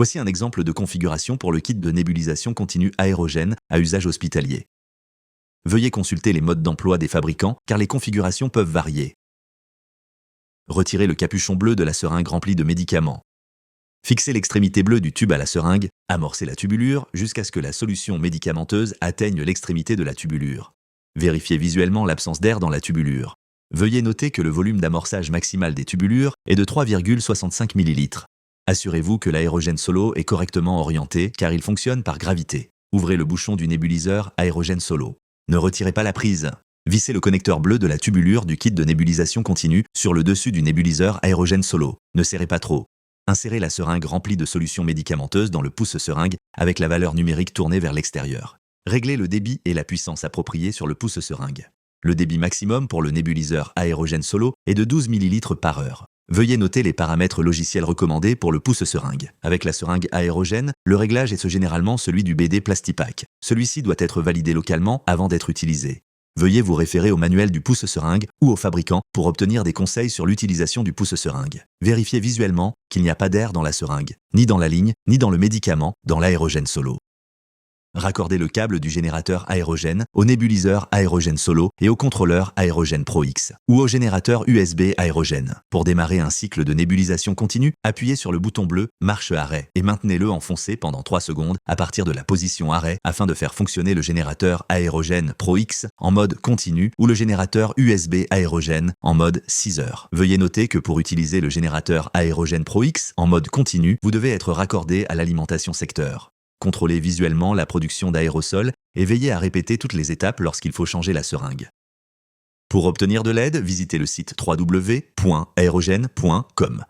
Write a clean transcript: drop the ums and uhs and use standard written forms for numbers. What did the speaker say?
Voici un exemple de configuration pour le kit de nébulisation continue aérogène à usage hospitalier. Veuillez consulter les modes d'emploi des fabricants car les configurations peuvent varier. Retirez le capuchon bleu de la seringue remplie de médicaments. Fixez l'extrémité bleue du tube à la seringue, amorcez la tubulure jusqu'à ce que la solution médicamenteuse atteigne l'extrémité de la tubulure. Vérifiez visuellement l'absence d'air dans la tubulure. Veuillez noter que le volume d'amorçage maximal des tubulures est de 3,65 ml. Assurez-vous que l'aérogène solo est correctement orienté car il fonctionne par gravité. Ouvrez le bouchon du nébuliseur aérogène solo. Ne retirez pas la prise. Vissez le connecteur bleu de la tubulure du kit de nébulisation continue sur le dessus du nébuliseur aérogène solo. Ne serrez pas trop. Insérez la seringue remplie de solution médicamenteuse dans le pouce-seringue avec la valeur numérique tournée vers l'extérieur. Réglez le débit et la puissance appropriée sur le pouce-seringue. Le débit maximum pour le nébuliseur aérogène solo est de 12 ml par heure. Veuillez noter les paramètres logiciels recommandés pour le pouce-seringue. Avec la seringue aérogène, le réglage est généralement celui du BD Plastipack. Celui-ci doit être validé localement avant d'être utilisé. Veuillez vous référer au manuel du pouce-seringue ou au fabricant pour obtenir des conseils sur l'utilisation du pouce-seringue. Vérifiez visuellement qu'il n'y a pas d'air dans la seringue, ni dans la ligne, ni dans le médicament, dans l'aérogène solo. Raccordez le câble du générateur aérogène au nébuliseur aérogène solo et au contrôleur aérogène Pro X ou au générateur USB aérogène. Pour démarrer un cycle de nébulisation continue, appuyez sur le bouton bleu Marche arrêt et maintenez-le enfoncé pendant 3 secondes à partir de la position arrêt afin de faire fonctionner le générateur aérogène Pro X en mode continu ou le générateur USB aérogène en mode 6 heures. Veuillez noter que pour utiliser le générateur aérogène Pro X en mode continu, vous devez être raccordé à l'alimentation secteur. Contrôlez visuellement la production d'aérosols et veillez à répéter toutes les étapes lorsqu'il faut changer la seringue. Pour obtenir de l'aide, visitez le site www.aerogene.com.